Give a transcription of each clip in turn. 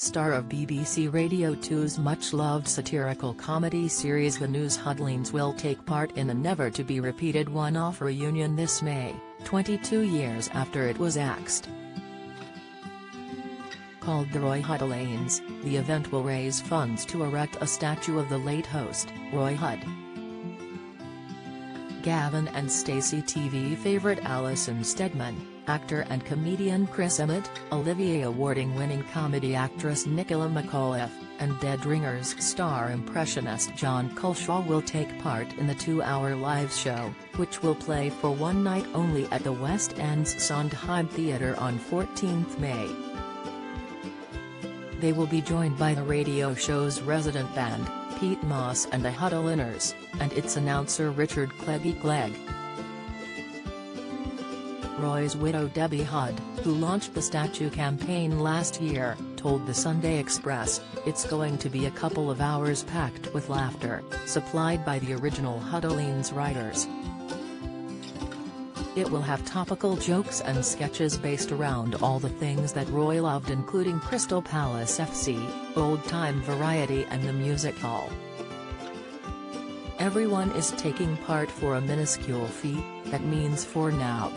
star of BBC Radio 2's much-loved satirical comedy series The News Huddlines will take part in a never-to-be-repeated one-off reunion this May, 22 years after it was axed. Called the Roy Huddlines, the event will raise funds to erect a statue of the late host, Roy Hudd. Gavin and Stacey TV favourite Alison Steadman, actor and comedian Chris Emmett, Olivier Award-winning comedy actress Nicola McAuliffe, and Dead Ringers star impressionist John Culshaw will take part in the 2-hour live show, which will play for one night only at the West End's Sondheim Theatre on 14th May. They will be joined by the radio show's resident band, Pete Moss and the Huddlines, and its announcer Richard Clegg. Roy's widow Debbie Hudd, who launched the statue campaign last year, told the Sunday Express, "It's going to be a couple of hours packed with laughter, supplied by the original Huddlines writers. It will have topical jokes and sketches based around all the things that Roy loved, including Crystal Palace FC, old-time variety and the music hall. Everyone is taking part for a minuscule fee, that means for nout.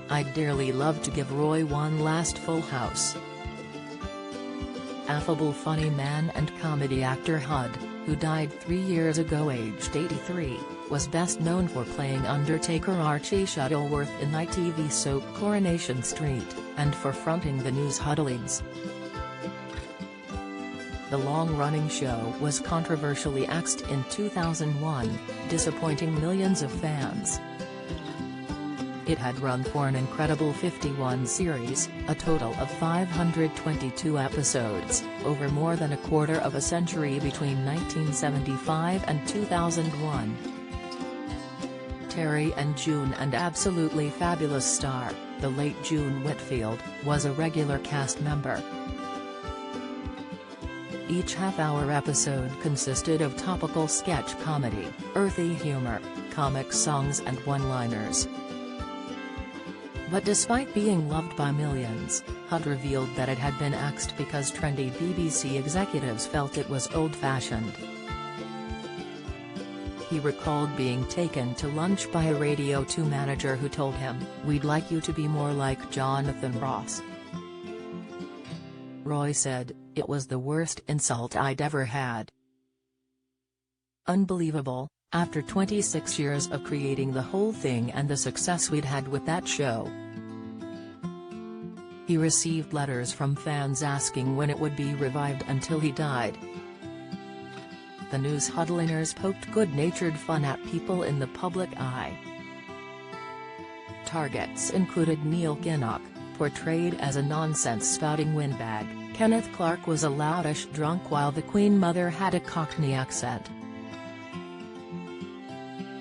I'd dearly love to give Roy one last full house." Affable funny man and comedy actor Hudd, who died 3 years ago aged 83, was best known for playing Undertaker Archie Shuttleworth in the ITV soap Coronation Street, and for fronting the News Huddlines. The long-running show was controversially axed in 2001, disappointing millions of fans. It had run for an incredible 51 series, a total of 522 episodes, over more than a quarter of a century between 1975 and 2001. Terry and June and absolutely fabulous star, the late June Whitfield, was a regular cast member. Each half-hour episode consisted of topical sketch comedy, earthy humor, comic songs and one-liners. But despite being loved by millions, Hudd revealed that it had been axed because trendy BBC executives felt it was old-fashioned. He recalled being taken to lunch by a Radio 2 manager who told him, "We'd like you to be more like Jonathan Ross." Roy said, "It was the worst insult I'd ever had. Unbelievable, after 26 years of creating the whole thing and the success we'd had with that show." He received letters from fans asking when it would be revived until he died. The News Huddlines poked good-natured fun at people in the public eye. Targets included Neil Kinnock, portrayed as a nonsense-spouting windbag. Kenneth Clark was a loudish drunk while the Queen Mother had a Cockney accent.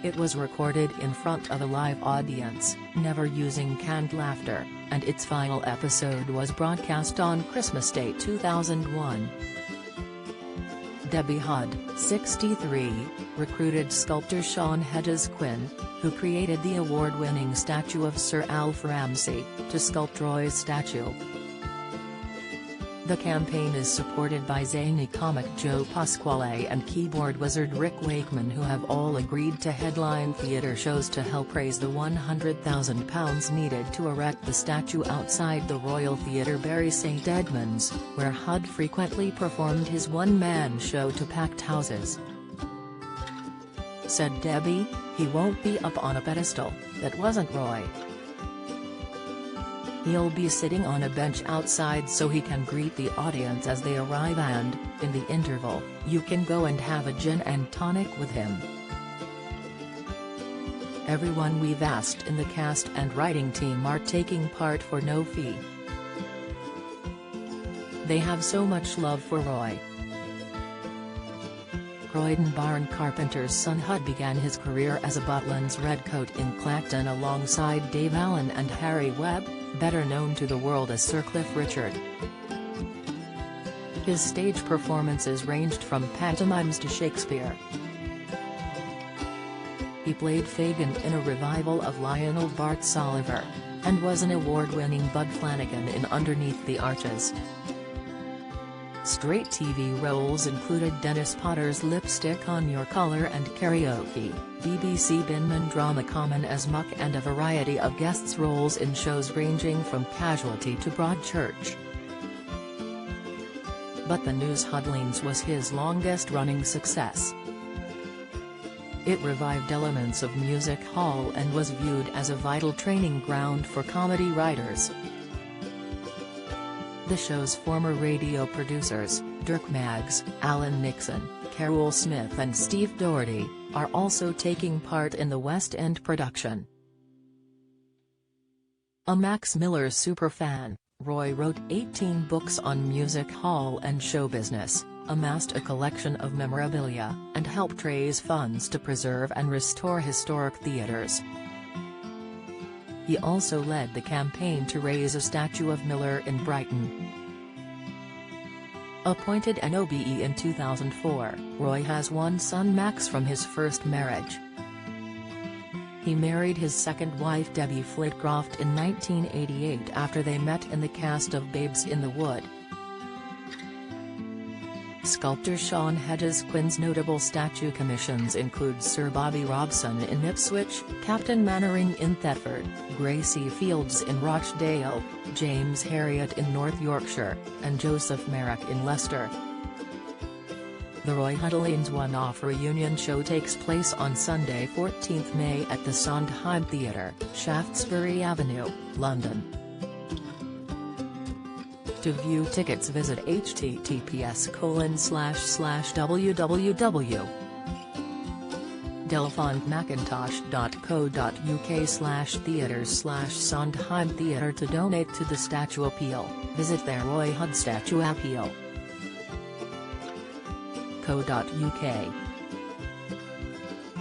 It was recorded in front of a live audience, never using canned laughter, and its final episode was broadcast on Christmas Day 2001. Debbie Hudd, 63, recruited sculptor Sean Hedges Quinn, who created the award-winning statue of Sir Alf Ramsey, to sculpt Roy's statue. The campaign is supported by zany comic Joe Pasquale and keyboard wizard Rick Wakeman, who have all agreed to headline theatre shows to help raise the £100,000 needed to erect the statue outside the Royal Theatre Bury St Edmunds, where Hudd frequently performed his one-man show to packed houses. Said Debbie, "He won't be up on a pedestal, that wasn't Roy. He'll be sitting on a bench outside so he can greet the audience as they arrive and, in the interval, you can go and have a gin and tonic with him." Everyone we've asked in the cast and writing team are taking part for no fee. They have so much love for Roy. Croydon barn carpenter's son Hudd began his career as a Butlins redcoat in Clacton alongside Dave Allen and Harry Webb, better known to the world as Sir Cliff Richard. His stage performances ranged from pantomimes to Shakespeare. He played Fagin in a revival of Lionel Bart's Oliver, and was an award-winning Bud Flanagan in Underneath the Arches. Straight TV roles included Dennis Potter's Lipstick on Your Color and Karaoke, BBC Binman drama Common as Muck, and a variety of guest roles in shows ranging from Casualty to Broadchurch. But the news Huddlines was his longest-running success. It revived elements of music hall and was viewed as a vital training ground for comedy writers. The show's former radio producers, Dirk Maggs, Alan Nixon, Carol Smith and Steve Doherty, are also taking part in the West End production. A Max Miller superfan, Roy wrote 18 books on music hall and show business, amassed a collection of memorabilia, and helped raise funds to preserve and restore historic theatres. He also led the campaign to raise a statue of Miller in Brighton. Appointed NOBE in 2004, Roy has one son, Max, from his first marriage. He married his second wife Debbie Flitcroft in 1988 after they met in the cast of Babes in the Wood. Sculptor Sean Hedges Quinn's notable statue commissions include Sir Bobby Robson in Ipswich, Captain Mannering in Thetford, Gracie Fields in Rochdale, James Herriot in North Yorkshire, and Joseph Merrick in Leicester. The Roy Huddlines one-off reunion show takes place on Sunday 14 May at the Sondheim Theatre, Shaftesbury Avenue, London. To view tickets visit https://www.delphonmcintosh.co.uk/theatres/Sondheim Theatre. To donate to the statue appeal, visit their Roy Hudd Statue Appeal. co.uk